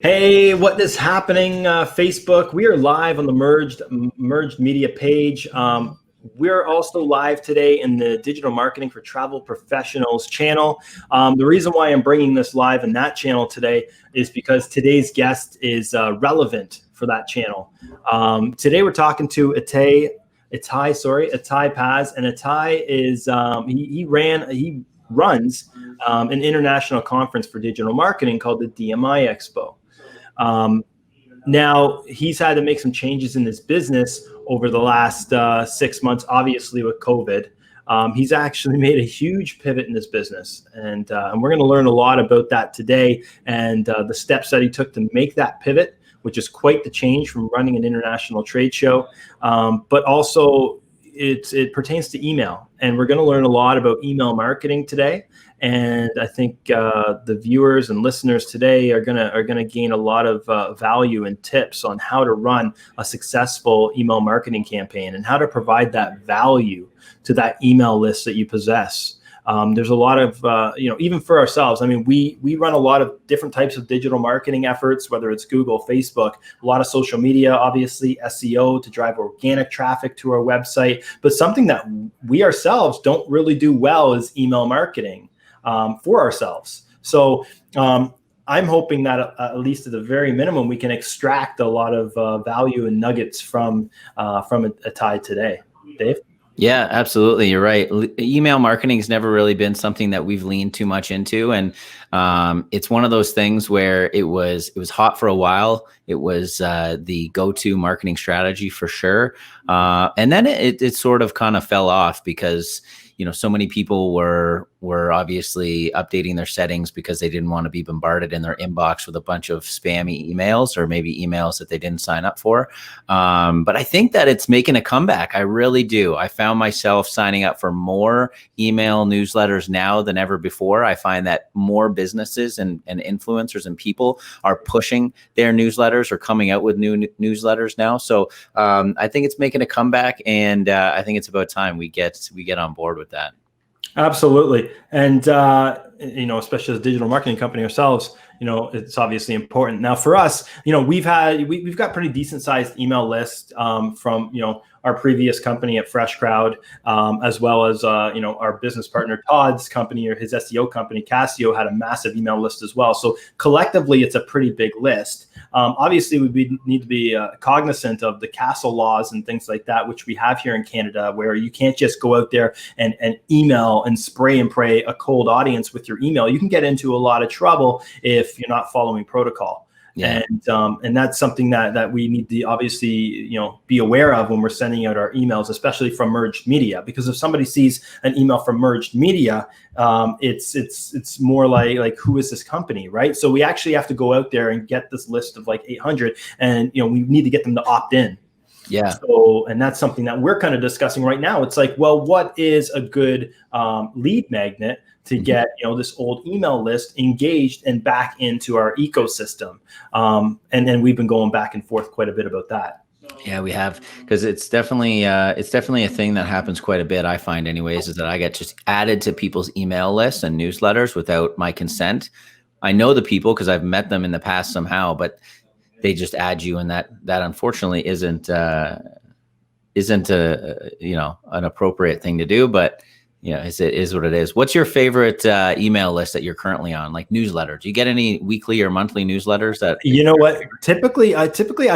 Hey, what is happening, Facebook? We are live on the merged media page. We're also live today in the Digital Marketing for Travel Professionals channel. The reason why I'm bringing this live in that channel today is because today's guest is relevant for that channel. Today we're talking to Itay Paz, and Itay is he runs an international conference for digital marketing called the DMIEXPO. Now he's had to make some changes in his business over the last 6 months, obviously with COVID. He's actually made a huge pivot in his business, and we're going to learn a lot about that today and the steps that he took to make that pivot, which is quite the change from running an international trade show. But also it pertains to email, and we're going to learn a lot about email marketing today. And I think the viewers and listeners today are gonna gain a lot of value and tips on how to run a successful email marketing campaign and how to provide that value to that email list that you possess. There's a lot of, even for ourselves. I mean, we run a lot of different types of digital marketing efforts, whether it's Google, Facebook, a lot of social media, obviously SEO to drive organic traffic to our website. But something that we ourselves don't really do well is email marketing for ourselves. So I'm hoping that at least at the very minimum, we can extract a lot of value and nuggets from Itay today. Dave? Yeah, absolutely. You're right. Email marketing has never really been something that we've leaned too much into. And it's one of those things where it was hot for a while. It was the go-to marketing strategy for sure. And then it sort of kind of fell off because so many people were obviously updating their settings because they didn't want to be bombarded in their inbox with a bunch of spammy emails or maybe emails that they didn't sign up for. But I think that it's making a comeback. I really do. I found myself signing up for more email newsletters now than ever before. I find that more businesses and influencers and people are pushing their newsletters or coming out with new newsletters now. So I think it's making a comeback, and I think it's about time we get on board with that. Absolutely. And, especially as a digital marketing company ourselves, it's obviously important. Now for us, we've got pretty decent sized email list from, our previous company at Fresh Crowd, as well as, our business partner Todd's company, or his SEO company, Casio, had a massive email list as well. So collectively, it's a pretty big list. Obviously, we need to be cognizant of the castle laws and things like that, which we have here in Canada, where you can't just go out there and email and spray and pray a cold audience with your email. You can get into a lot of trouble if you're not following protocol. Yeah. And that's something that we need to obviously, be aware of when we're sending out our emails, especially from merged media, because if somebody sees an email from merged media, it's more like who is this company, right? So we actually have to go out there and get this list of like 800, and we need to get them to opt in. Yeah. So, and that's something that we're kind of discussing right now. It's like, well, what is a good lead magnet to get this old email list engaged and back into our ecosystem? And then we've been going back and forth quite a bit about that. Yeah, we have, because it's definitely a thing that happens quite a bit. I find, anyways, is that I get just added to people's email lists and newsletters without my consent. I know the people because I've met them in the past somehow, but they just add you, and that unfortunately isn't an appropriate thing to do. But it is what it is. What's your favorite email list that you're currently on, like newsletter? Do you get any weekly or monthly newsletters that? You know what? Typically I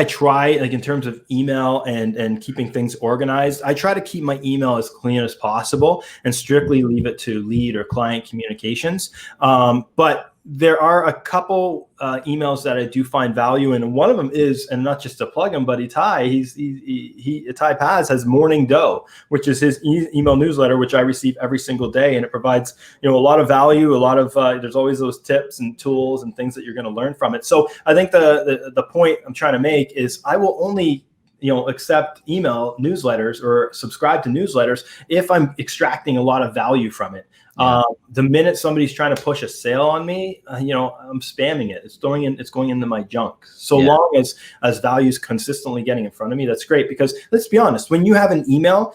try, like in terms of email and keeping things organized, I try to keep my email as clean as possible and strictly leave it to lead or client communications. But there are a couple emails that I do find value in, and one of them is, and not just to plug him, but Itay, Itay Paz has Morning Dough, which is his email newsletter, which I receive every single day, and it provides a lot of value, a lot of there's always those tips and tools and things that you're going to learn from it. So I think the point I'm trying to make is I will only accept email newsletters or subscribe to newsletters if I'm extracting a lot of value from it. Yeah. The minute somebody's trying to push a sale on me, I'm spamming it. It's going into my junk. So long as value is consistently getting in front of me, that's great. Because let's be honest, when you have an email,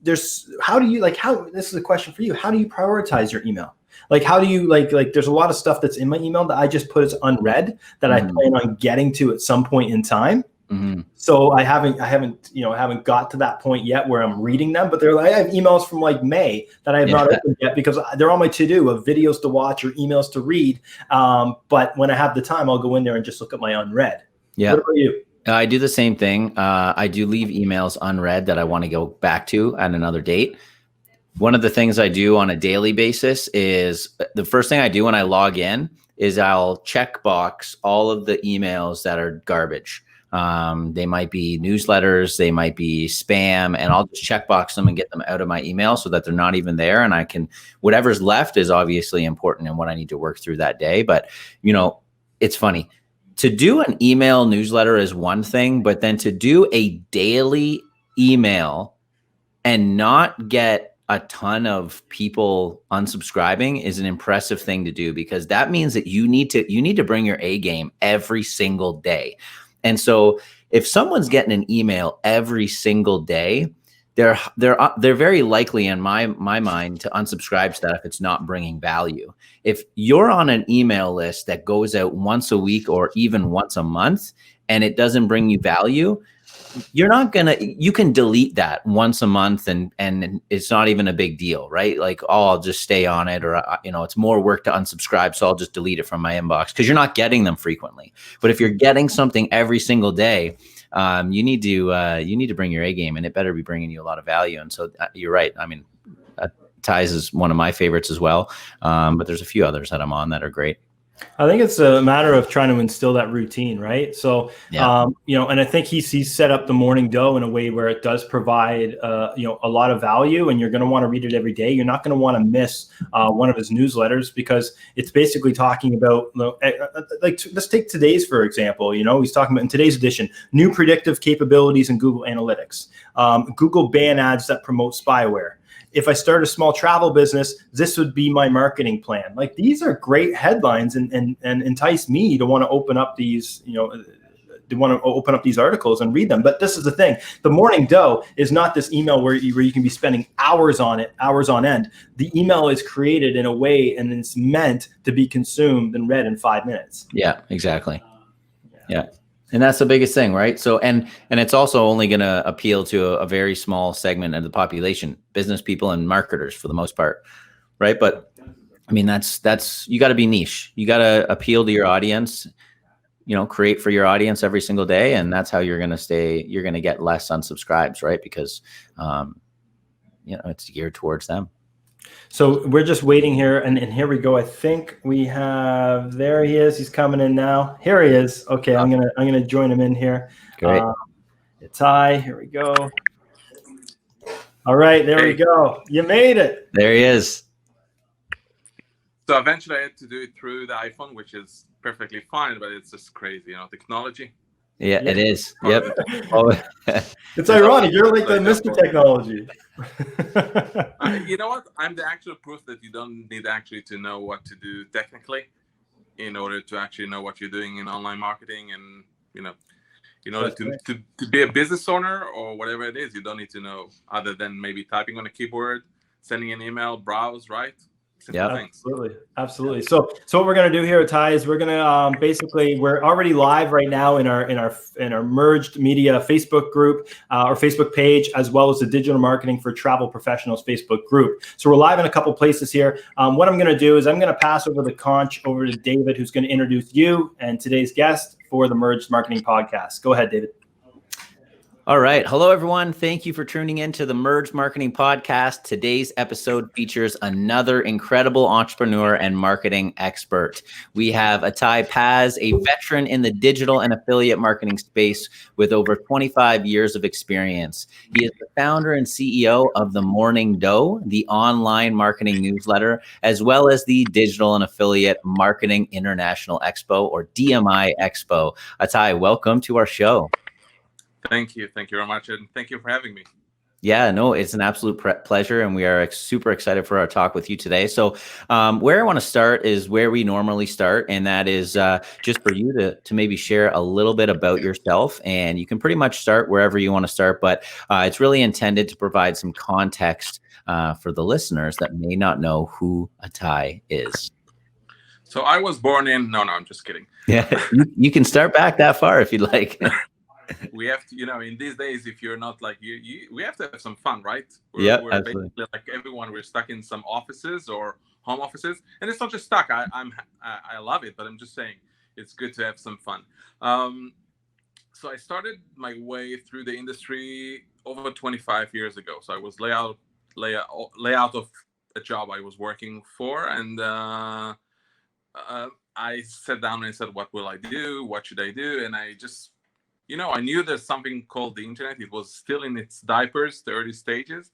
this is a question for you. How do you prioritize your email? Like, how do you like there's a lot of stuff that's in my email that I just put as unread that I plan on getting to at some point in time. So I haven't got to that point yet where I'm reading them, but I have emails from like May that I have not opened yet because they're on my to-do of videos to watch or emails to read. But when I have the time, I'll go in there and just look at my unread. Yeah. What about you? I do the same thing. I do leave emails unread that I want to go back to at another date. One of the things I do on a daily basis is the first thing I do when I log in is I'll check box all of the emails that are garbage. They might be newsletters, they might be spam, and I'll just checkbox them and get them out of my email so that they're not even there. And I can, whatever's left is obviously important and what I need to work through that day. But, you know, it's funny to do an email newsletter is one thing, but then to do a daily email and not get a ton of people unsubscribing is an impressive thing to do, because that means that you need to bring your A game every single day. And so if someone's getting an email every single day, they're very likely in my mind to unsubscribe to that if it's not bringing value. If you're on an email list that goes out once a week or even once a month and it doesn't bring you value, you can delete that once a month and it's not even a big deal, right? Like, oh, I'll just stay on it, or, it's more work to unsubscribe, so I'll just delete it from my inbox, because you're not getting them frequently. But if you're getting something every single day, you need to bring your A game, and it better be bringing you a lot of value. And so you're right. I mean, Itays is one of my favorites as well. But there's a few others that I'm on that are great. I think it's a matter of trying to instill that routine, right? So, and I think he's set up the Morning Doe in a way where it does provide, a lot of value, and you're going to want to read it every day. You're not going to want to miss one of his newsletters, because it's basically talking about, let's take today's, for example. He's talking about in today's edition, new predictive capabilities in Google Analytics, Google ban ads that promote spyware. If I start a small travel business, this would be my marketing plan. Like, these are great headlines and entice me to want to open up these, these articles and read them. But this is the thing. The Morning Doe is not this email where you can be spending hours on it, hours on end. The email is created in a way, and it's meant to be consumed and read in 5 minutes. Yeah, exactly. Yeah. And that's the biggest thing, right? So, and it's also only going to appeal to a very small segment of the population, business people and marketers for the most part, right? But I mean, that's you got to be niche. You got to appeal to your audience, create for your audience every single day, and that's how you're going to get less unsubscribes, right? Because it's geared towards them. So we're just waiting here, and here we go. I think we have, there he is. He's coming in now. Here he is. Okay, I'm gonna join him in here. Great. Itay, here we go. All right, there we go. You made it. There he is. So eventually I had to do it through the iPhone, which is perfectly fine, but it's just crazy, technology. Yeah, it is. Yep. Oh. It's ironic. You're like the Mr. Technology. You know what? I'm the actual proof that you don't need actually to know what to do technically in order to actually know what you're doing in online marketing. And, in order to be a business owner or whatever it is, you don't need to know other than maybe typing on a keyboard, sending an email, browse, right? Yeah, absolutely. So what we're gonna do here, Itay, is we're gonna we're already live right now in our Merged Media Facebook group, or Facebook page, as well as the Digital Marketing for Travel Professionals Facebook group. So we're live in a couple places here. What I'm gonna do is I'm gonna pass over the conch over to David, who's gonna introduce you and today's guest for the Merged Marketing Podcast. Go ahead, David. All right. Hello, everyone. Thank you for tuning in to the Merged Marketing Podcast. Today's episode features another incredible entrepreneur and marketing expert. We have Itay Paz, a veteran in the digital and affiliate marketing space with over 25 years of experience. He is the founder and CEO of the Morning Doe, the online marketing newsletter, as well as the Digital and Affiliate Marketing International Expo, or DMIEXPO. Itay, welcome to our show. Thank you very much, and thank you for having me. Yeah, no, it's an absolute pleasure, and we are super excited for our talk with you today. So, where I want to start is where we normally start, and that is just for you to maybe share a little bit about yourself. And you can pretty much start wherever you want to start, but it's really intended to provide some context for the listeners that may not know who Itay is. So I was born in, no, I'm just kidding. Yeah, you can start back that far if you'd like. We have to, in these days, if you're not like we have to have some fun, right? Yeah, we're absolutely. basically like everyone. We're stuck in some offices or home offices, and it's not just stuck. I love it, but I'm just saying it's good to have some fun. So I started my way through the industry over 25 years ago. So I was layout of a job I was working for, and I sat down and said, "What will I do? What should I do?" And I just I knew there's something called the internet. It was still in its diapers, the early stages.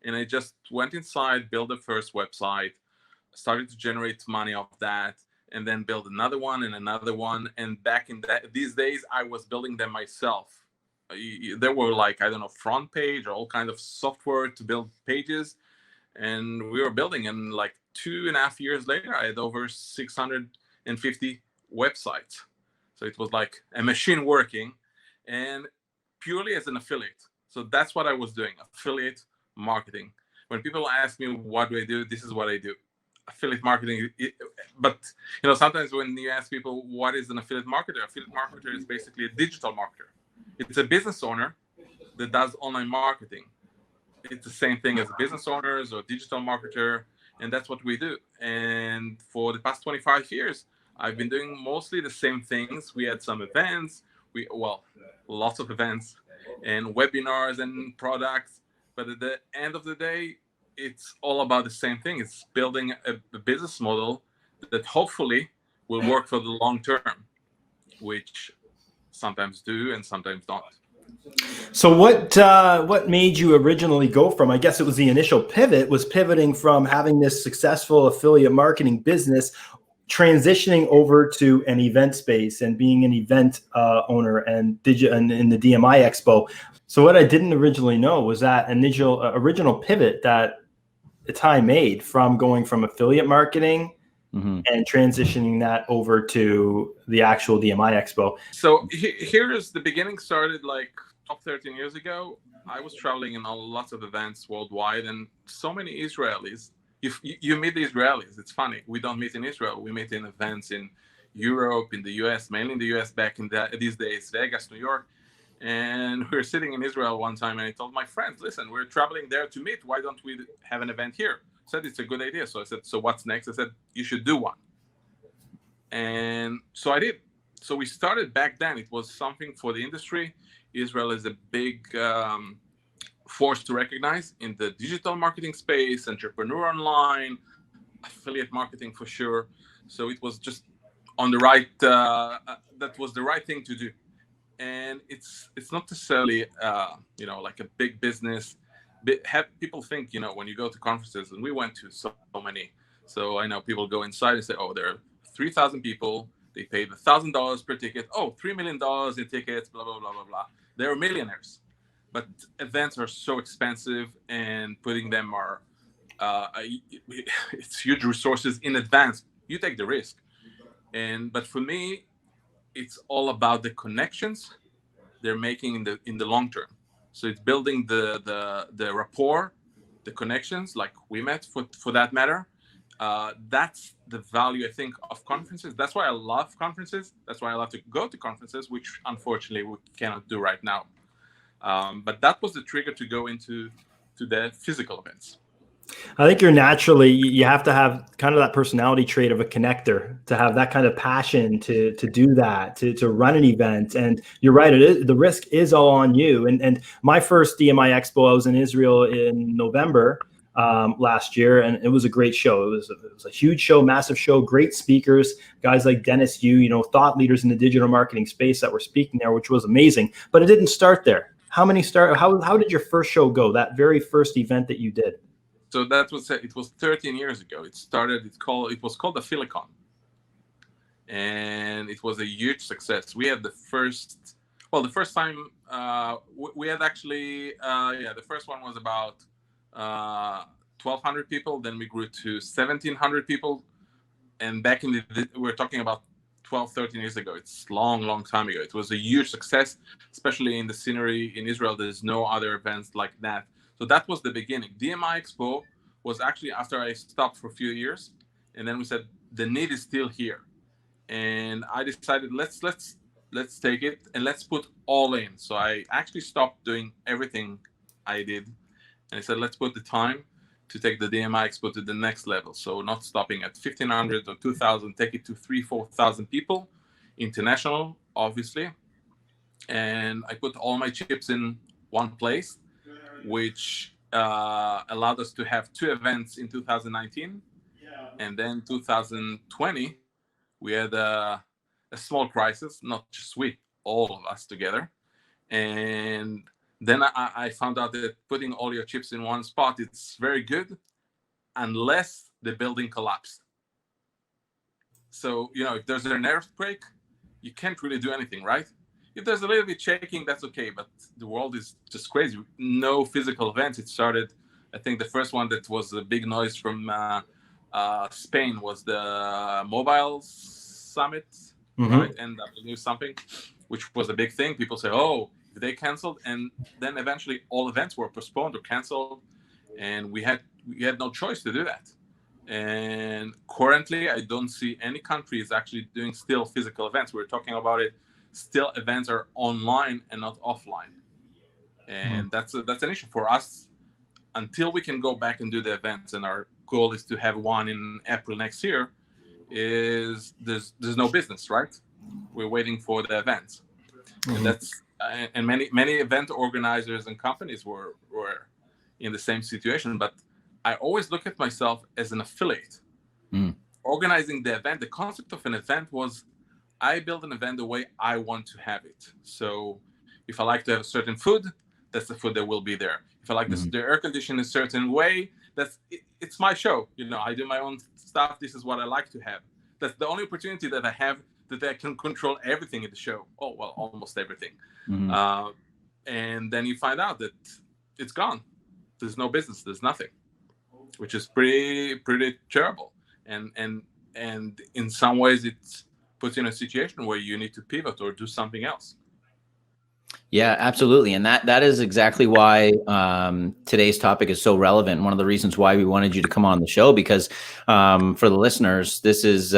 And I just went inside, built the first website, started to generate money off that, and then build another one and another one. And back in these days, I was building them myself. There were like, I don't know, front page or all kind of software to build pages. And we were building, and like 2.5 years later, I had over 650 websites. So it was like a machine working, and purely as an affiliate. So that's what I was doing, affiliate marketing. When people ask me what do I do, this is what I do, affiliate marketing. But sometimes when you ask people what is an affiliate marketer is basically a digital marketer. It's a business owner that does online marketing. It's the same thing as business owners or digital marketer, and that's what we do. And for the past 25 years, I've been doing mostly the same things. We had some events, lots of events and webinars and products. But at the end of the day, it's all about the same thing. It's building a business model that hopefully will work for the long term, which sometimes do and sometimes don't. So what made you originally go from, I guess it was the initial pivot, was pivoting from having this successful affiliate marketing business, transitioning over to an event space and being an event owner and in the DMIEXPO. So what I didn't originally know was that original pivot that Itay made from going from affiliate marketing and transitioning that over to the actual DMIEXPO. So here's the beginning. Started like 13 years ago. I was traveling in lots of events worldwide, and so many Israelis. You meet the Israelis. It's funny. We don't meet in Israel. We meet in events in Europe, in the US, mainly in the US back in these days, Vegas, New York. And we were sitting in Israel one time, and I told my friends, listen, we're traveling there to meet. Why don't we have an event here? I said, it's a good idea. So I said, so what's next? I said, you should do one. And so I did. So we started back then. It was something for the industry. Israel is a big force to recognize in the digital marketing space, entrepreneur online, affiliate marketing for sure. So it was just on the right, that was the right thing to do. And it's not necessarily, like a big business. People think, when you go to conferences, and we went to so many. So I know people go inside and say, oh, there are 3,000 people. They paid $1,000 per ticket. Oh, $3 million in tickets, blah, blah, blah, blah, blah. They're millionaires. But events are so expensive, and putting them it's huge resources in advance. You take the risk. But for me, it's all about the connections they're making in the long term. So it's building the rapport, the connections, like we met for that matter. That's the value, I think, of conferences. That's why I love conferences. That's why I love to go to conferences, which unfortunately we cannot do right now. But that was the trigger to go into the physical events. I think you have to have kind of that personality trait of a connector, to have that kind of passion to do that, to run an event. And you're right, the risk is all on you. And my first DMIEXPO, I was in Israel in November last year, and it was a great show. It was a huge show, massive show, great speakers, guys like Dennis Yu, thought leaders in the digital marketing space that were speaking there, which was amazing. But it didn't start there. How did your first show go? That very first event that you did? So it was 13 years ago. It was called the Philicon. And it was a huge success. We had the first Well, the first time we had actually, the first one was about 1,200 people. Then we grew to 1,700 people. And back in we're talking about 12, 13 years ago. It's long time ago. It was a huge success, especially in the scenery in Israel. There's no other events like that. So that was the beginning. DMIEXPO was actually after I stopped for a few years. And then we said, the need is still here. And I decided, let's take it and let's put all in. So I actually stopped doing everything I did. And I said, let's put the time to take the DMIEXPO to the next level. So not stopping at 1,500 or 2,000, take it to 3,000, 4,000 people, international, obviously. And I put all my chips in one place, which allowed us to have 2 events in 2019. And then 2020, we had a small crisis, not just we, all of us together. And then I found out that putting all your chips in one spot, it's very good unless the building collapsed. So, if there's an earthquake, you can't really do anything, right? If there's a little bit shaking, that's okay, but the world is just crazy. No physical events. It started, I think the first one that was a big noise from Spain was the mobile summit, right? NW something, which was a big thing. People say, oh, they canceled, and then eventually all events were postponed or canceled, and we had no choice to do that. And currently, I don't see any countries actually doing still physical events. We're talking about it. Still, events are online and not offline, and that's an issue for us until we can go back and do the events. And our goal is to have one in April next year. Is there's no business, right? We're waiting for the events, and that's. And many event organizers and companies were in the same situation. But I always look at myself as an affiliate. Organizing the event, the concept of an event was I build an event the way I want to have it. So if I like to have a certain food, that's the food that will be there. If I like the air conditioning a certain way, it's my show. I do my own stuff. This is what I like to have. That's the only opportunity that I have that I can control everything in the show. Oh, well, almost everything. And then you find out that it's gone. There's no business. There's nothing, which is pretty terrible. And in some ways, it puts you in a situation where you need to pivot or do something else. Yeah, absolutely. And that is exactly why today's topic is so relevant. One of the reasons why we wanted you to come on the show, because for the listeners, this is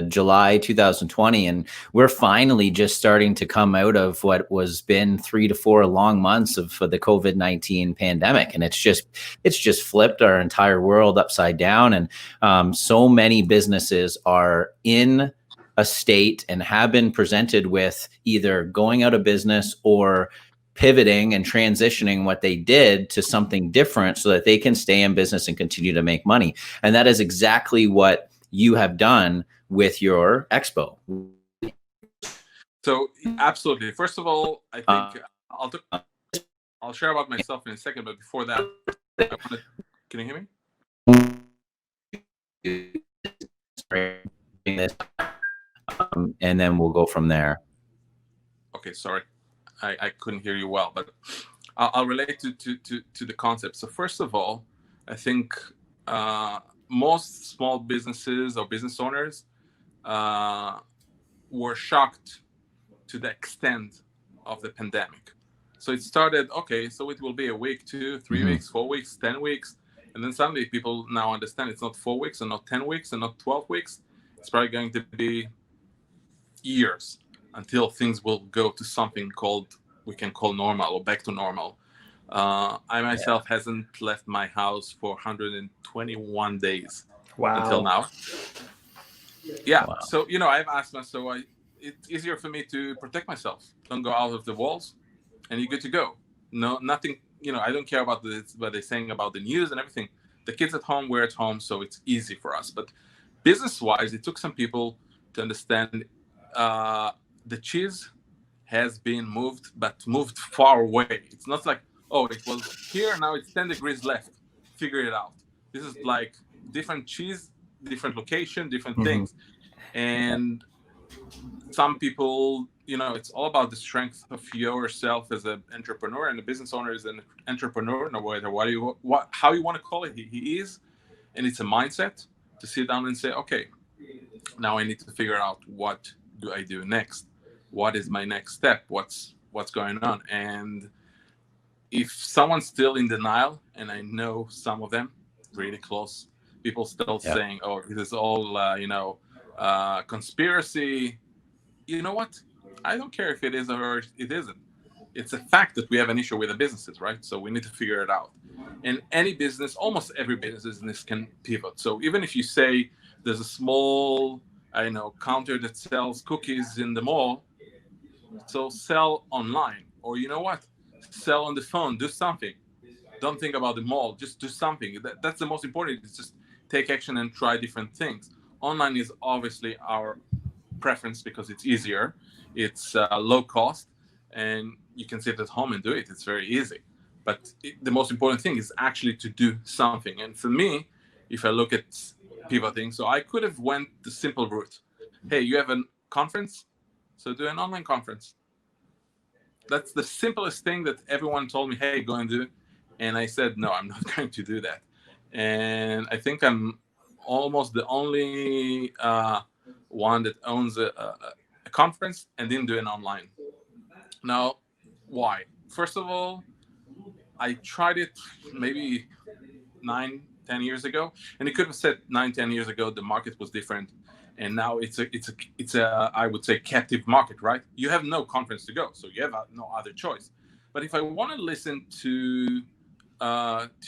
July 2020, and we're finally just starting to come out of what was been 3 to 4 long months of the COVID-19 pandemic. And it's just flipped our entire world upside down. And so many businesses are in a state and have been presented with either going out of business or pivoting and transitioning what they did to something different so that they can stay in business and continue to make money. And that is exactly what you have done with your expo. So absolutely. First of all, I think I'll share about myself in a second, but before that, can you hear me? And then we'll go from there. Okay, sorry, I couldn't hear you well, but I'll relate to the concept. So first of all, I think most small businesses or business owners were shocked to the extent of the pandemic. So it started, okay, so it will be a week, 2, 3 weeks, 4 weeks, 10 weeks. And then suddenly people now understand it's not 4 weeks and not 10 weeks and not 12 weeks. It's probably going to be years until things will go to something we can call normal or back to normal. I myself hasn't left my house for 121 days until now. Yeah. Wow. So, I've asked myself, it's easier for me to protect myself. Don't go out of the walls and you're good to go. No, nothing, I don't care about what they're saying about the news and everything. The kids at home, we're at home, so it's easy for us. But business-wise, it took some people to understand the cheese has been moved, but moved far away. It's not like, oh, it was here, now it's 10 degrees left. Figure it out. This is like different cheese, different location, different things. And some people it's all about the strength of yourself as an entrepreneur, and a business owner is an entrepreneur, no matter how you want to call it. He is, and it's a mindset to sit down and say, okay, now I need to figure out what do I do next. What is my next step? What's going on? And if someone's still in denial, and I know some of them, really close people still saying, "Oh, it is all conspiracy." You know what? I don't care if it is or it isn't. It's a fact that we have an issue with the businesses, right? So we need to figure it out. And any business, almost every business can pivot. So even if you say there's a small, counter that sells cookies in the mall, so sell online, or you know what? Sell on the phone, do something. Don't think about the mall, just do something. That's the most important. It's just take action and try different things. Online is obviously our preference because it's easier, it's low cost, and you can sit at home and do it. It's very easy. But the most important thing is actually to do something. And for me, if I look at pivoting, so I could have went the simple route. Hey, you have a conference, so do an online conference. That's the simplest thing that everyone told me, hey, go and do it. And I said, no, I'm not going to do that. And I think I'm almost the only one that owns a conference and didn't do it online. Now, why? First of all, I tried it maybe 9-10 years ago, and it could have said 9-10 years ago the market was different, and now it's a I would say captive market, right? You have no conference to go, so you have no other choice. But if I want to listen to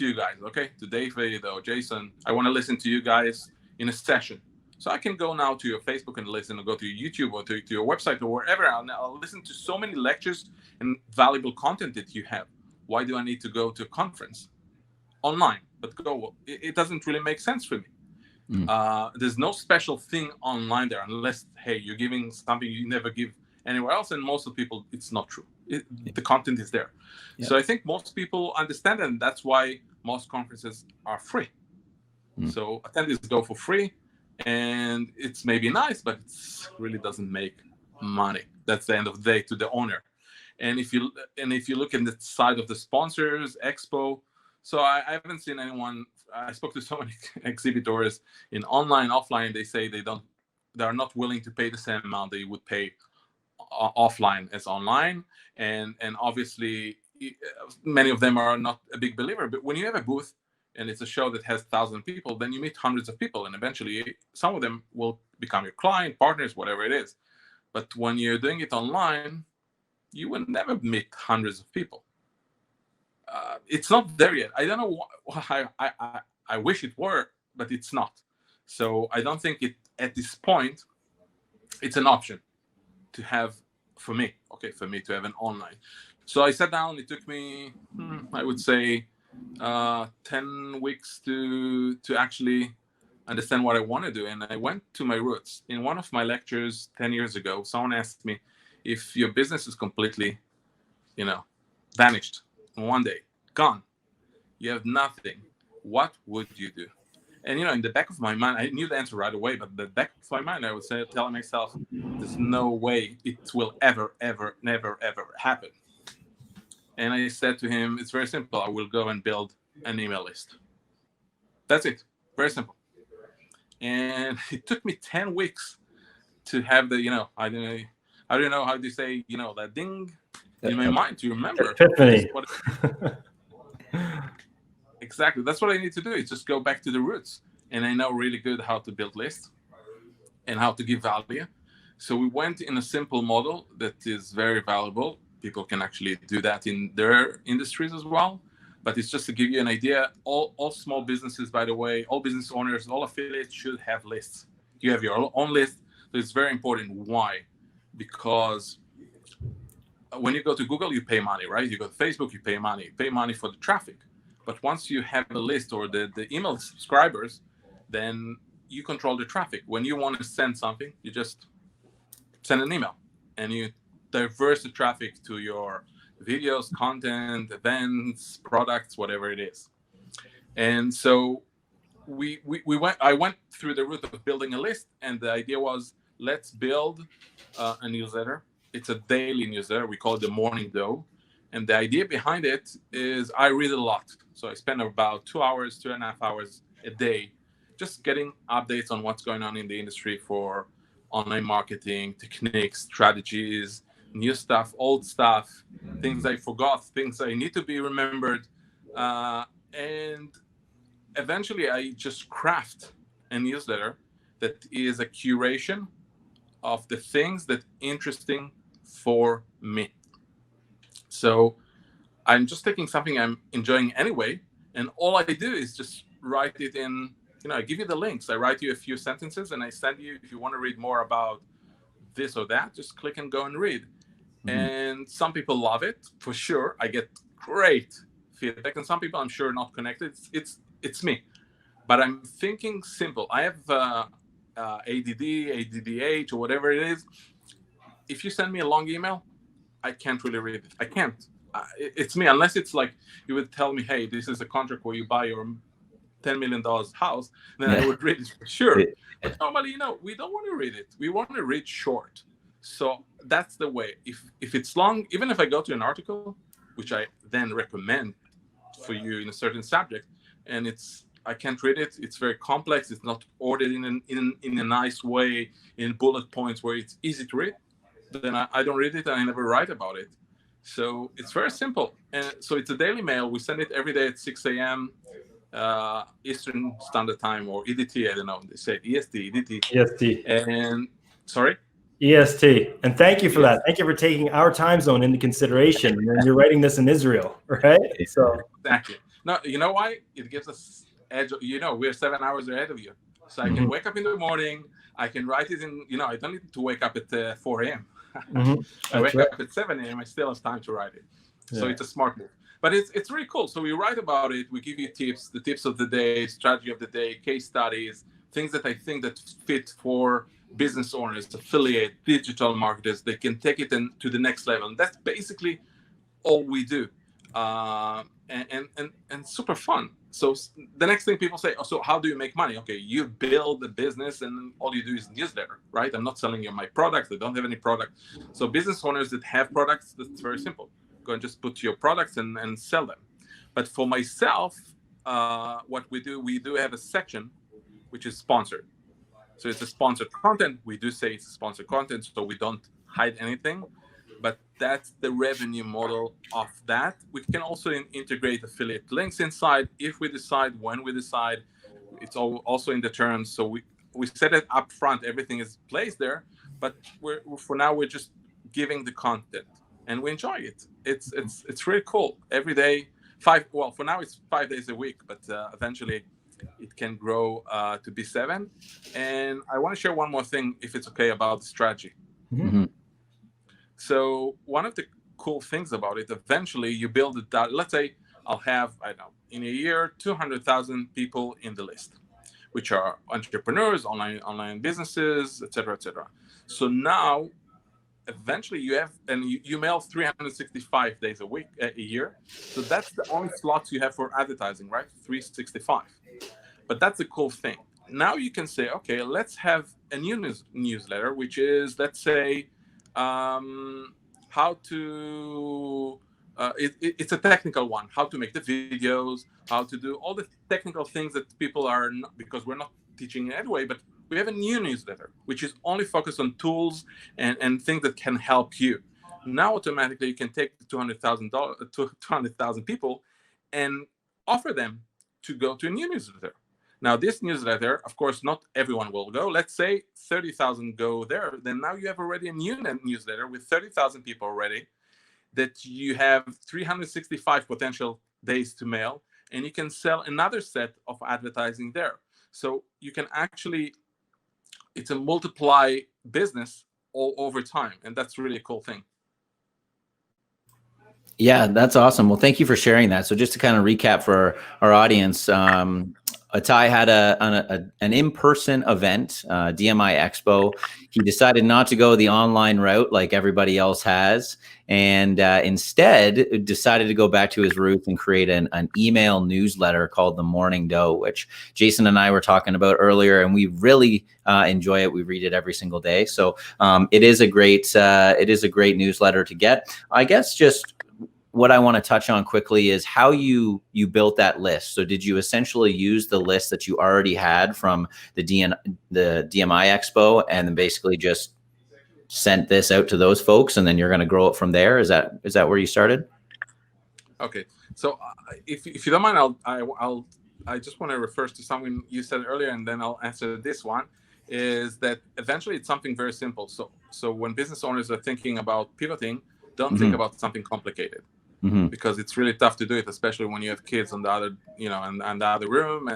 you guys, okay, to David or Jason, I want to listen to you guys in a session. So I can go now to your Facebook and listen, or go to your YouTube, or to your website, or wherever. I'll listen to so many lectures and valuable content that you have. Why do I need to go to a conference online? But it doesn't really make sense for me. There's no special thing online there, unless, hey, you're giving something you never give anywhere else. And most of the people, it's not true. The content is there. Yep. So I think most people understand that, and that's why most conferences are free. So attendees go for free, and it's maybe nice, but it really doesn't make money. That's the end of the day to the owner. And if you look at the side of the sponsors, Expo, so I haven't seen anyone. I spoke to so many exhibitors in online, offline. They say they are not willing to pay the same amount they would pay offline as online, and obviously many of them are not a big believer. But when you have a booth and it's a show that has 1,000 people, then you meet hundreds of people, and eventually some of them will become your client, partners, whatever it is. But when you're doing it online, you will never meet hundreds of people. It's not there yet. I don't know why. I wish it were, but it's not. So I don't think at this point it's an option to have for me to have an online. So I sat down. It took me, I would say, 10 weeks to actually understand what I want to do. And I went to my roots. In one of my lectures 10 years ago, someone asked me, if your business is completely, vanished in one day, gone, you have nothing, what would you do? And, in the back of my mind, I knew the answer right away, but the back of my mind, I would say, telling myself, there's no way it will ever, ever, never, ever happen. And I said to him, it's very simple. I will go and build an email list. That's it. Very simple. And it took me 10 weeks to have the, I don't know how to say, that ding in my mind to remember. Exactly. That's what I need to do. Is just go back to the roots. And I know really good how to build lists and how to give value. So we went in a simple model that is very valuable. People can actually do that in their industries as well. But it's just to give you an idea. All small businesses, by the way, all business owners, all affiliates should have lists. You have your own list. So it's very important. Why? Because when you go to Google, you pay money, right? You go to Facebook, you pay money. You pay money for the traffic. But once you have a list or the email subscribers, then you control the traffic. When you want to send something, you just send an email and you diverse the traffic to your videos, content, events, products, whatever it is. And so I went through the route of building a list, and the idea was, let's build a newsletter It's a daily newsletter. We call it the Morning Dough. And the idea behind it is I read a lot. So I spend about 2 hours, 2.5 hours a day just getting updates on what's going on in the industry for online marketing, techniques, strategies, new stuff, old stuff, things I forgot, things I need to be remembered. And eventually I just craft a newsletter that is a curation of the things that interesting for me. So I'm just taking something I'm enjoying anyway, and all I do is just write it in, I give you the links. I write you a few sentences and I send you, if you want to read more about this or that, just click and go and read. Mm-hmm. And some people love it, for sure. I get great feedback, and some people I'm sure not connected. It's me. But I'm thinking simple. I have ADD, ADDH, or whatever it is. If you send me a long email, I can't really read it. I can't. It's me. Unless it's like you would tell me, hey, this is a contract where you buy your $10 million house, then I would read it for sure. But normally, we don't want to read it. We want to read short. So that's the way. If it's long, even if I go to an article, which I then recommend for you in a certain subject, and I can't read it. It's very complex. It's not ordered in a nice way, in bullet points where it's easy to read. Then I don't read it and I never write about it. So it's very simple. And so it's a daily mail. We send it every day at 6 a.m. Eastern Standard Time, or EDT. I don't know. They say EST, EDT. EST. And sorry? EST. And thank you for that. Thank you for taking our time zone into consideration. And you're writing this in Israel, right? So exactly. No, you know why? It gives us edge. We're 7 hours ahead of you. So I can wake up in the morning. I can write it in, I don't need to wake up at 4 a.m. I wake up at 7 a.m. I still have time to write it. So it's a smart move. But it's really cool. So we write about it. We give you tips, the tips of the day, strategy of the day, case studies, things that I think that fit for business owners, affiliate, digital marketers. They can take it to the next level. And that's basically all we do. And super fun. So the next thing people say, so how do you make money? Okay, you build a business and all you do is newsletter, right? I'm not selling you my products. I don't have any product. So business owners that have products, that's very simple. Go and just put your products and sell them. But for myself, what we do have a section which is sponsored. So it's a sponsored content. We do say it's sponsored content, so we don't hide anything. But that's the revenue model of that. We can also integrate affiliate links inside if we decide, when we decide. It's also in the terms. So we set it up front. Everything is placed there. But for now, we're just giving the content. And we enjoy it. It's really cool. Every day, for now it's 5 days a week, but eventually it can grow to be 7. And I want to share one more thing, if it's okay, about the strategy. Mm-hmm. So one of the cool things about it, eventually you build it down. Let's say I'll have, in a year, 200,000 people in the list, which are entrepreneurs, online businesses, et cetera, et cetera. So now, eventually you mail 365 days a year. So that's the only slots you have for advertising, right? 365. But that's the cool thing. Now you can say, okay, let's have a new newsletter, which is, let's say, how to, it's a technical one, how to make the videos, how to do all the technical things that people are not, because we're not teaching anyway, but we have a new newsletter, which is only focused on tools and things that can help you. Now, automatically, you can take the 200,000 people and offer them to go to a new newsletter. Now, this newsletter, of course, not everyone will go. Let's say 30,000 go there. Then now you have already a new newsletter with 30,000 people already that you have 365 potential days to mail, and you can sell another set of advertising there. So you can actually, it's a multiply business all over time. And that's really a cool thing. Yeah, that's awesome. Well, thank you for sharing that. So just to kind of recap for our audience, Itay had an in-person event, DMIEXPO. He decided not to go the online route like everybody else has, and instead decided to go back to his roots and create an email newsletter called the Morning Dough, which Jason and I were talking about earlier, and we really enjoy it. We read it every single day, so it is a great newsletter to get. I guess just what I want to touch on quickly is how you built that list. So did you essentially use the list that you already had from the DMIEXPO and then basically just sent this out to those folks, and then you're going to grow it from there? Is that where you started? Okay, so if you don't mind, I just want to refer to something you said earlier, and then I'll answer this one. Is that eventually it's something very simple. So when business owners are thinking about pivoting, don't think about something complicated. Because it's really tough to do it, especially when you have kids on the other, and the other room,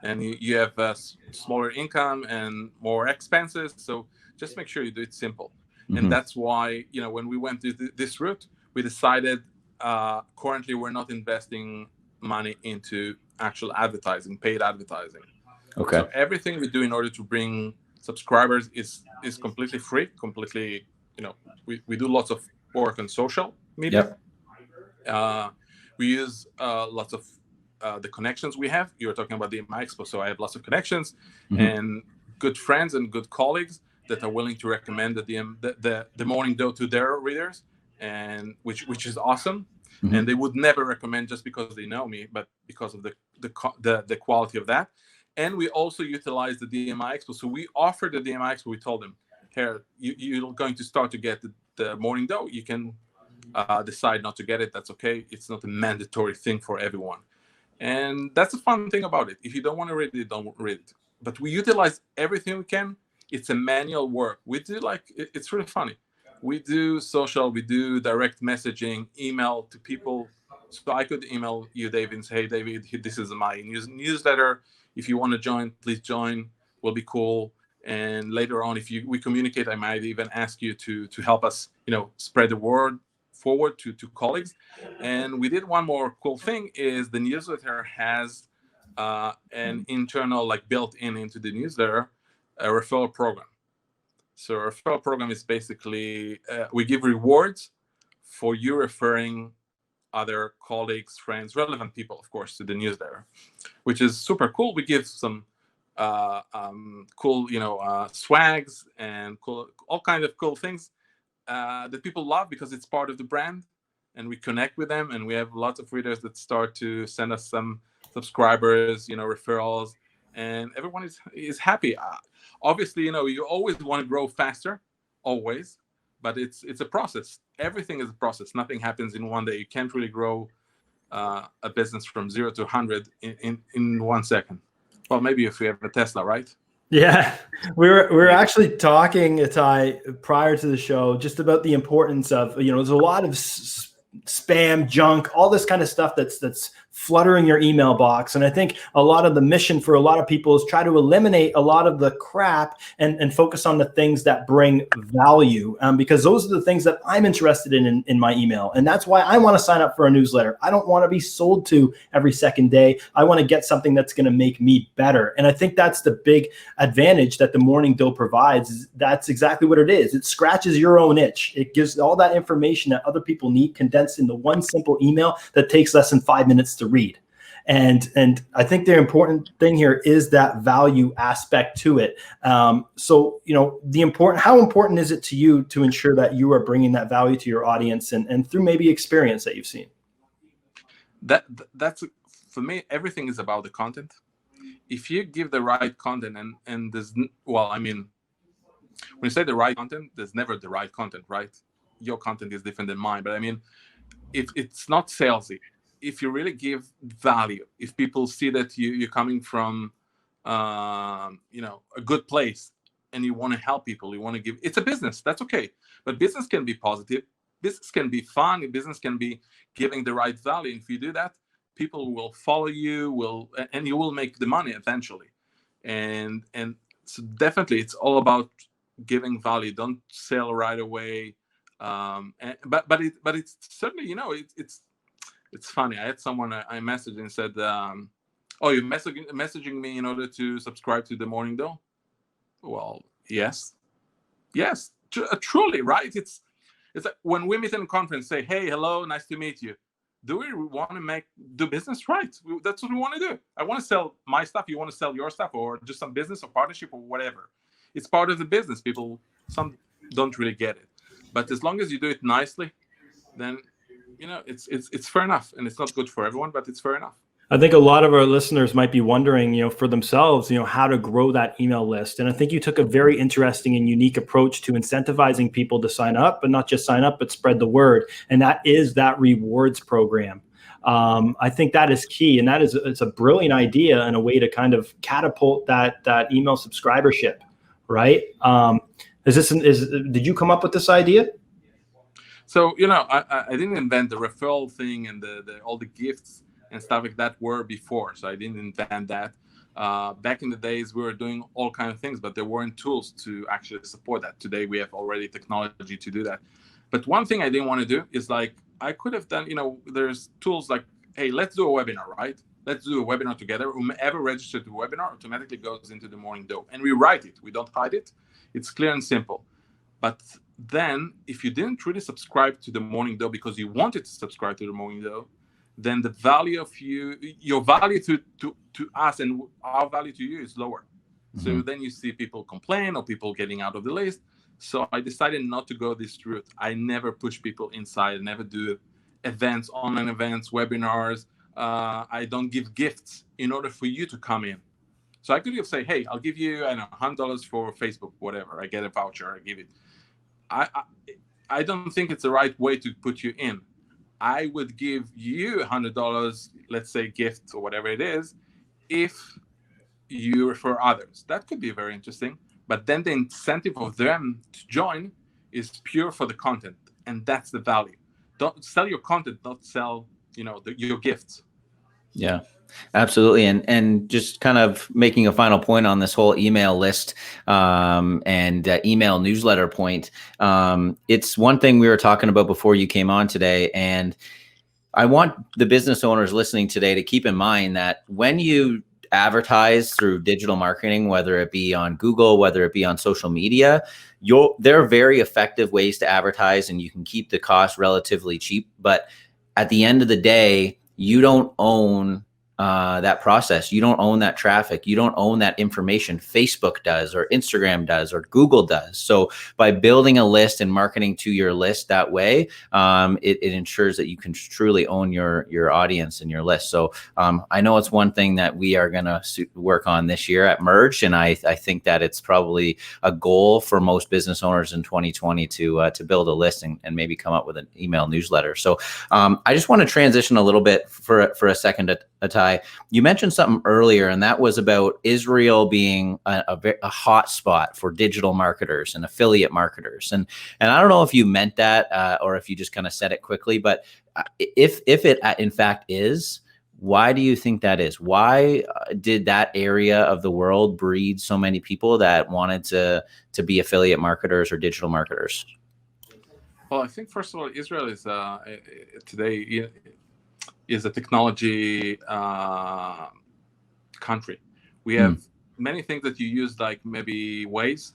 and you have a smaller income and more expenses. So just make sure you do it simple. And that's why, when we went to this route, we decided currently we're not investing money into actual advertising, paid advertising. Okay. So everything we do in order to bring subscribers is completely free, completely, we do lots of work on social media. Yep. We use lots of the connections we have. You were talking about the DMIEXPO, so I have lots of connections and good friends and good colleagues that are willing to recommend the Morning Dough to their readers, and which is awesome. And they would never recommend just because they know me, but because of the quality of that. And we also utilize the DMIEXPO. So we offered the DMIEXPO. We told them, here, you're going to start to get the Morning Dough. You can decide not to get it. That's okay. It's not a mandatory thing for everyone. And that's the fun thing about it. If you don't want to read it, don't read it. But we utilize everything we can. It's a manual work. We do it's really funny. We do social, we do direct messaging, email to people. So I could email you, David, and say, hey, David, this is my newsletter. If you want to join, please join. Will be cool. And later on, if we communicate, I might even ask you to help us, spread the word forward to colleagues. And we did one more cool thing is the newsletter has an internal, built into the newsletter, a referral program. So a referral program is basically we give rewards for you referring other colleagues, friends, relevant people, of course, to the newsletter, which is super cool. We give some cool, swags and cool, all kinds of cool things that people love because it's part of the brand, and we connect with them. And we have lots of readers that start to send us some subscribers, referrals, and everyone is happy. Obviously, you always want to grow faster, always, but it's a process. Everything is a process. Nothing happens in one day. You can't really grow a business from 0 to 100 in 1 second. Well, maybe if you have a Tesla, right? Yeah, we were actually talking, Itay, prior to the show, just about the importance of, there's a lot of spam, junk, all this kind of stuff that's fluttering your email box. And I think a lot of the mission for a lot of people is try to eliminate a lot of the crap and focus on the things that bring value, because those are the things that I'm interested in my email. And that's why I want to sign up for a newsletter. I don't want to be sold to every second day. I want to get something that's going to make me better. And I think that's the big advantage that the Morning Dough provides. That's exactly what it is. It scratches your own itch. It gives all that information that other people need condensed into one simple email that takes less than 5 minutes to read. And I think the important thing here is that value aspect to it. So, how important is it to you to ensure that you are bringing that value to your audience and through maybe experience that you've seen? That's for me, everything is about the content. If you give the right content and there's, when you say the right content, there's never the right content, right? Your content is different than mine, but it's not salesy. If you really give value, if people see that you're coming from, a good place, and you want to help people, you want to give. It's a business, that's okay. But business can be positive, business can be fun, business can be giving the right value. And if you do that, people will follow you, and you will make the money eventually. And so definitely, it's all about giving value. Don't sell right away. But it's certainly, it's funny. I had someone I messaged and said, Oh, you're messaging me in order to subscribe to the Morning Dough? Well, yes, truly, right? It's like when we meet in a conference, say, hey, hello, nice to meet you. Do we want to do business right? That's what we want to do. I want to sell my stuff. You want to sell your stuff, or just some business or partnership or whatever. It's part of the business. Some don't really get it, but as long as you do it nicely, then it's fair enough. And it's not good for everyone, but it's fair enough. I think a lot of our listeners might be wondering, for themselves, how to grow that email list. And I think you took a very interesting and unique approach to incentivizing people to sign up, but not just sign up, but spread the word. And that is that rewards program. I think that is key. And it's a brilliant idea and a way to kind of catapult that email subscribership, right? Did you come up with this idea? So, I didn't invent the referral thing and all the gifts and stuff like that were before. So I didn't invent that. Back in the days, we were doing all kinds of things, but there weren't tools to actually support that. Today, we have already technology to do that. But one thing I didn't want to do is I could have done, there's tools like, hey, let's do a webinar, right? Let's do a webinar together. Whomever registered to the webinar automatically goes into the Morning Dough. And we write it. We don't hide it. It's clear and simple. But then if you didn't really subscribe to the Morning Dough because you wanted to subscribe to the Morning Dough, then the value of your value to us and our value to you is lower. Mm-hmm. So then you see people complain or people getting out of the list. So I decided not to go this route. I never push people inside. I never do events, online events, webinars. I don't give gifts in order for you to come in. So I could say, hey, I'll give you $100 for Facebook, whatever. I get a voucher, I give it. I don't think it's the right way to put you in. I would give you $100, let's say gift or whatever it is, if you refer others. That could be very interesting. But then the incentive of them to join is pure for the content. And that's the value. Don't sell your content, don't sell, your gifts. Yeah, absolutely. And just kind of making a final point on this whole email list and email newsletter point. It's one thing we were talking about before you came on today. And I want the business owners listening today to keep in mind that when you advertise through digital marketing, whether it be on Google, whether it be on social media, there are very effective ways to advertise and you can keep the cost relatively cheap. But at the end of the day, you don't own that process. You don't own that traffic. You don't own that information. Facebook does, or Instagram does, or Google does. So by building a list and marketing to your list that way, it ensures that you can truly own your audience and your list. So I know it's one thing that we are going to work on this year at Merge, and I think that it's probably a goal for most business owners in 2020 to build a list and maybe come up with an email newsletter. So I just want to transition a little bit for a second, Itay. You mentioned something earlier, and that was about Israel being a hot spot for digital marketers and affiliate marketers. And I don't know if you meant that or if you just kind of said it quickly, but if it in fact is, why do you think that is? Why did that area of the world breed so many people that wanted to be affiliate marketers or digital marketers? Well, I think first of all, Israel is today is a technology country. We have many things that you use, like maybe Waze.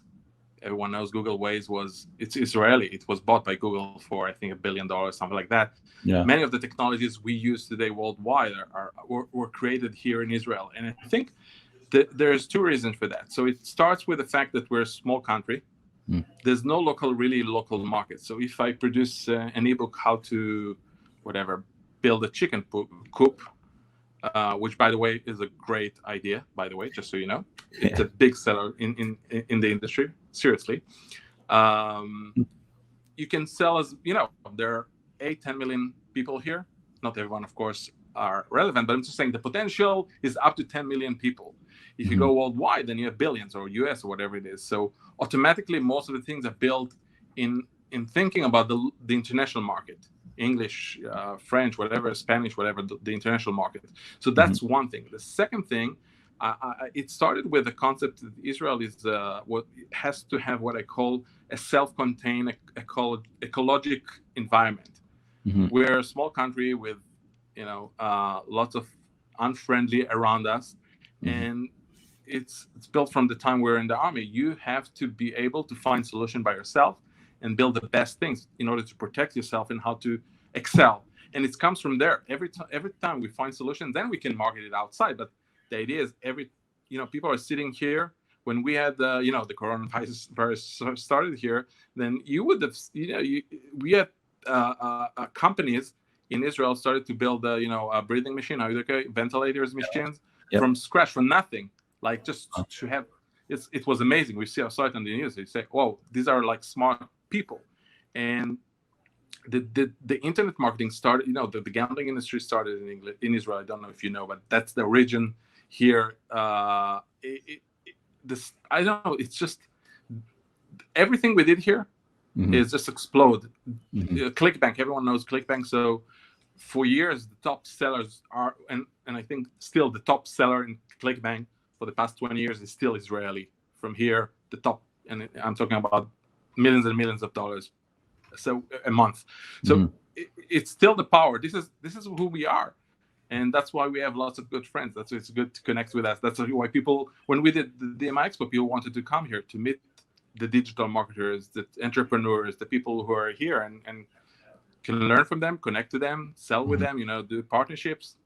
Everyone knows Google Waze it's Israeli. It was bought by Google for, I think, $1 billion, something like that. Yeah. Many of the technologies we use today worldwide were created here in Israel. And I think there's two reasons for that. So it starts with the fact that we're a small country. There's no really local market. So if I produce an ebook, how to, build a chicken coop, which, by the way, is a great idea, by the way, just so you know. It's a big seller in the industry, seriously. You can sell there are 8-10 million people here. Not everyone, of course, are relevant, but I'm just saying the potential is up to 10 million people. If you go worldwide, then you have billions, or US, or whatever it is. So automatically, most of the things are built in thinking about the international market. English, French, whatever, Spanish, whatever, the international market. So that's one thing. The second thing, it started with the concept that Israel is what has to have what I call a self-contained ecologic environment. We're a small country with lots of unfriendly around us. And it's built from the time we're in the army. You have to be able to find solution by yourself and build the best things in order to protect yourself and how to excel. And it comes from there. Every time we find solutions, then we can market it outside. But the idea is people are sitting here. When we had the coronavirus started here, then you would have, we had companies in Israel started to build a breathing machine, ventilators machines from scratch, from nothing, like just to have. It was amazing. We saw it on the news. They say, "Whoa, these are like smart people," and the internet marketing started. The gambling industry started in Israel. I don't know if you know, but that's the origin here. I don't know. It's just everything we did here is just explode. ClickBank, everyone knows ClickBank. So for years, the top sellers are, and I think still the top seller in ClickBank for the past 20 years is still Israeli. From here, the top, and I'm talking about millions and millions of dollars, so a month. So it's still the power. This is who we are. And that's why we have lots of good friends. That's why it's good to connect with us. That's why people, when we did the DMIEXPO, people wanted to come here to meet the digital marketers, the entrepreneurs, the people who are here and can learn from them, connect to them, sell with them, do partnerships.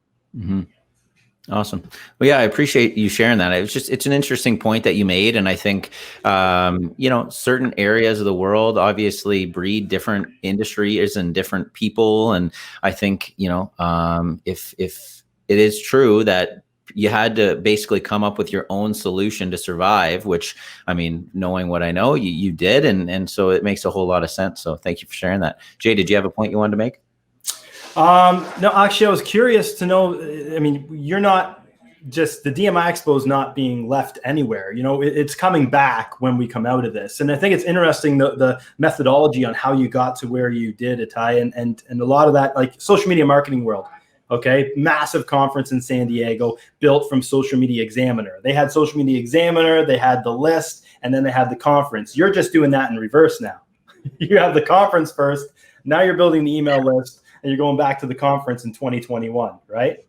Awesome. Well, yeah, I appreciate you sharing that. It's an interesting point that you made. And I think, certain areas of the world obviously breed different industries and different people. And I think, if it is true that you had to basically come up with your own solution to survive, which, I mean, knowing what I know, you did. And so it makes a whole lot of sense. So thank you for sharing that. Jay, did you have a point you wanted to make? No, actually, I was curious to know. I mean, you're not just the DMIEXPO is not being left anywhere. It's coming back when we come out of this, and I think it's interesting the methodology on how you got to where you did, Itay, and a lot of that, like social media marketing world. Okay, massive conference in San Diego, built from Social Media Examiner. They had Social Media Examiner, they had the list, and then they had the conference. You're just doing that in reverse now. You have the conference first. Now you're building the email list. And you're going back to the conference in 2021, right?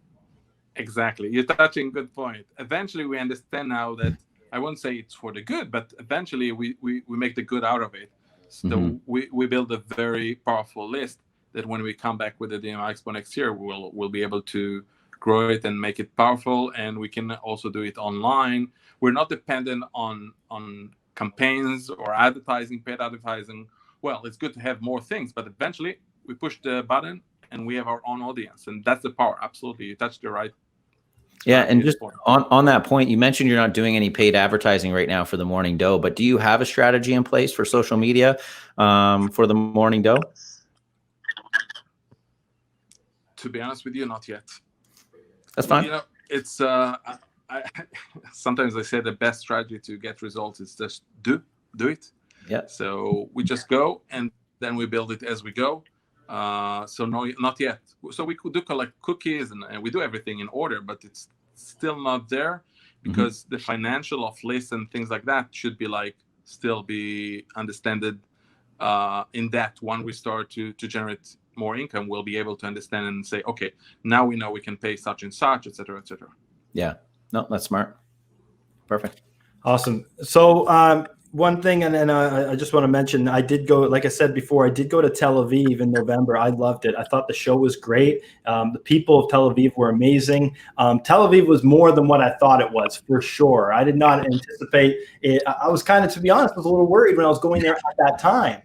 Exactly. You're touching a good point. Eventually, we understand now that I won't say it's for the good, but eventually we make the good out of it. So we build a very powerful list that when we come back with the DMIEXPO next year, we'll be able to grow it and make it powerful. And we can also do it online. We're not dependent on campaigns or advertising, paid advertising. Well, it's good to have more things, but eventually we push the button and we have our own audience, and that's the power. Absolutely, you touched the right. Yeah, and just on that point, you mentioned you're not doing any paid advertising right now for the Morning Dough, but do you have a strategy in place for social media for the Morning Dough? To be honest with you, not yet. That's fine. It's sometimes I say the best strategy to get results is just do it. Yeah. So we just go and then we build it as we go. So no, not yet. So we could do collect cookies and we do everything in order, but it's still not there because the financial of lists and things like that should be still be understood. In that when we start to generate more income, we'll be able to understand and say, okay, now we know we can pay such and such, et cetera, et cetera. Yeah, no, that's smart. Perfect. Awesome. So one thing, and then I just want to mention, I did go, like I said before, I did go to Tel Aviv in November. I loved it. I thought the show was great. The people of Tel Aviv were amazing. Tel Aviv was more than what I thought it was, for sure. I did not anticipate it. I was kind of, to be honest, was a little worried when I was going there at that time.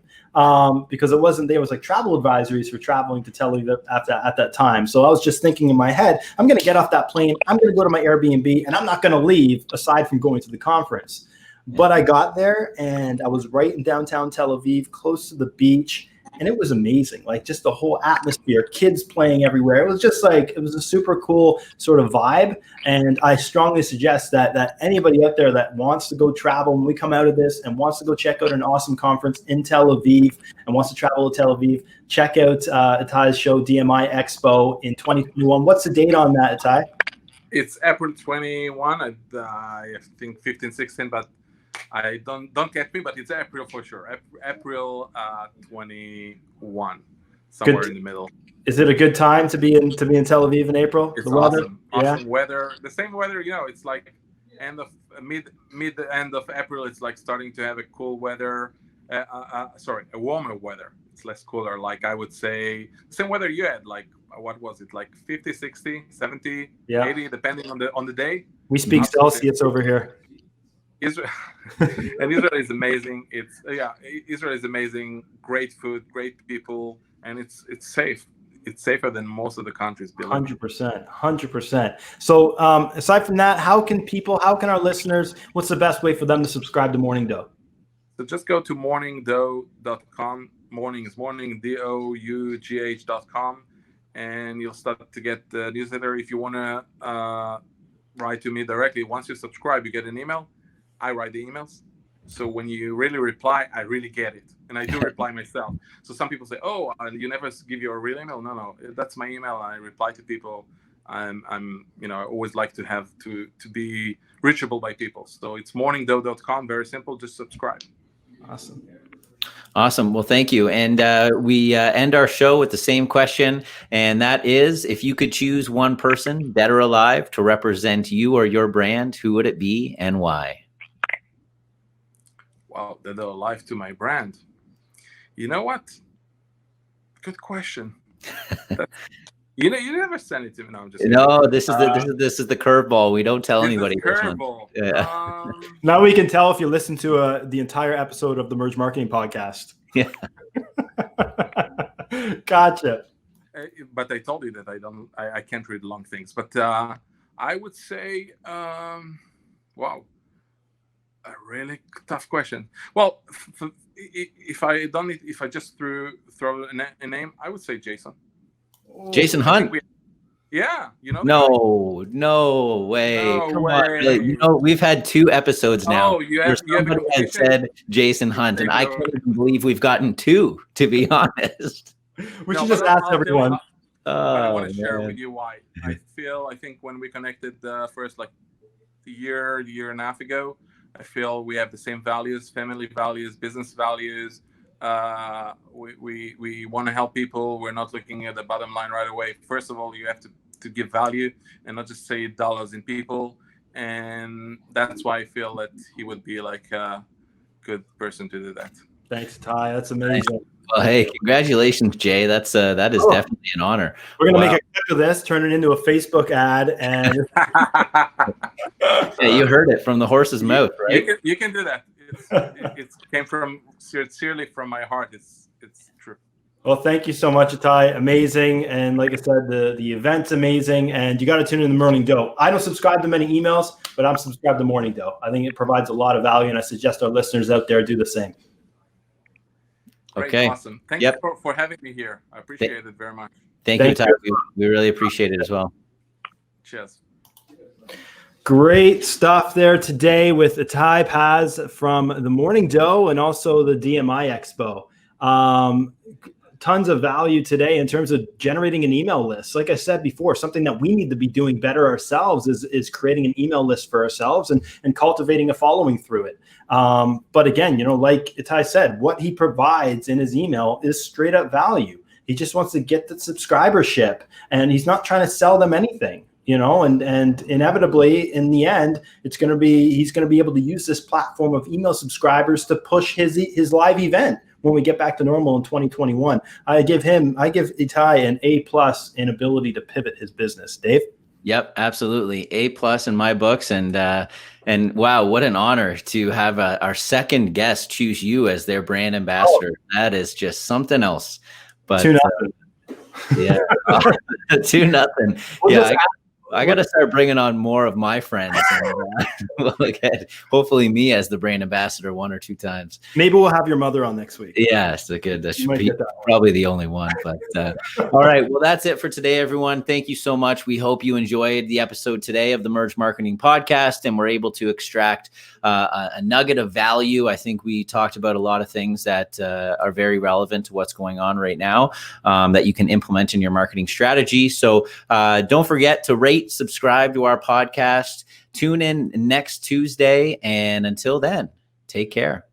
Because it wasn't, there was like travel advisories for traveling to Tel Aviv at that time. So I was just thinking in my head, I'm going to get off that plane. I'm going to go to my Airbnb and I'm not going to leave aside from going to the conference. But I got there and I was right in downtown Tel Aviv, close to the beach. And it was amazing, like just the whole atmosphere, kids playing everywhere. It was just like, it was a super cool sort of vibe. And I strongly suggest that anybody out there that wants to go travel when we come out of this and wants to go check out an awesome conference in Tel Aviv and wants to travel to Tel Aviv, check out Itay's show, DMIEXPO in 2021. What's the date on that, Itay? It's April 21, I think 15, 16, but I don't get me, but it's April for sure. April 21, somewhere in the middle. Is it a good time to be in Tel Aviv in April? It's The weather? awesome. Awesome weather. The same weather, it's like end of end of April. It's like starting to have a cool weather. A warmer weather. It's less cooler. Like I would say, same weather you had. Like what was it? Like 50, 60, 70, 80, depending on the day. We speak Celsius over here. Israel and Israel is amazing. Israel is amazing. Great food, great people, and it's safe. It's safer than most of the countries. 100%. So aside from that, how can our listeners, what's the best way for them to subscribe to Morning Dough? So just go to morningdough.com. Morning is morning, DOUGH.com, and you'll start to get the newsletter. If you want to write to me directly, once you subscribe, you get an email. I write the emails. So when you really reply, I really get it. And I do reply myself. So some people say, oh, you never give your real email? No, that's my email. I reply to people. I always like to have to be reachable by people. So it's morningdough.com. Very simple. Just subscribe. Awesome. Well, thank you. And we end our show with the same question. And that is, if you could choose one person, dead or alive, to represent you or your brand, who would it be and why? Wow, dead or alive to my brand. You know what? Good question. You never send it to me. No, I'm just kidding. No, this is the curveball. We don't tell anybody. Curveball. Yeah. Now we can tell if you listen to the entire episode of the Merge Marketing Podcast. Yeah. Gotcha. But I told you that I can't read long things. But I would say, wow, a really tough question. Well, if I just throw a name, I would say Jason. Jason Hunt. Yeah, No way. Come on. We've had 2 episodes now. Oh, somebody has said Jason Hunt, and I can't even believe we've gotten 2, to be honest. We should just ask everyone. I want to share with you why. I think when we connected first, like a year and a half ago, I feel we have the same values, family values, business values. We want to help people. We're not looking at the bottom line right away. First of all, you have to give value and not just say dollars in people. And that's why I feel that he would be like a good person to do that. Thanks, Ty. That's amazing. Well, hey, congratulations, Jay. That is definitely an honor. We're gonna make a clip of this, turn it into a Facebook ad, and yeah, you heard it from the horse's mouth, right? You can do that. It came from sincerely from my heart. It's true. Well, thank you so much, Itay. Amazing, and like I said, the event's amazing, and you got to tune in the Morning Dough. I don't subscribe to many emails, but I'm subscribed to Morning Dough. I think it provides a lot of value, and I suggest our listeners out there do the same. Great, okay. Awesome. Thank you for having me here. I appreciate it very much. Thank you, Itay. We really appreciate it as well. Cheers. Great stuff there today with Itay Paz from the Morning Dough and also the DMIEXPO. Tons of value today in terms of generating an email list. Like I said before, something that we need to be doing better ourselves is creating an email list for ourselves and cultivating a following through it. But again, like Itay said, what he provides in his email is straight up value. He just wants to get the subscribership, and he's not trying to sell them anything. And inevitably in the end, he's going to be able to use this platform of email subscribers to push his live event when we get back to normal in 2021. I give Itay an A+ in ability to pivot his business. Dave? Yep, absolutely. A+ in my books. And wow, what an honor to have our second guest choose you as their brand ambassador. That is just something else. But 2-0. Yeah, 2-0. Yeah, I got to start bringing on more of my friends. And, we'll hopefully me as the brand ambassador 1 or 2 times. Maybe we'll have your mother on next week. Yes, good. That should be probably the only one. But all right, well, that's it for today, everyone. Thank you so much. We hope you enjoyed the episode today of the Merge Marketing Podcast, and we're able to extract a nugget of value. I think we talked about a lot of things that are very relevant to what's going on right now that you can implement in your marketing strategy. So don't forget to rate, subscribe to our podcast, tune in next Tuesday, and until then, take care.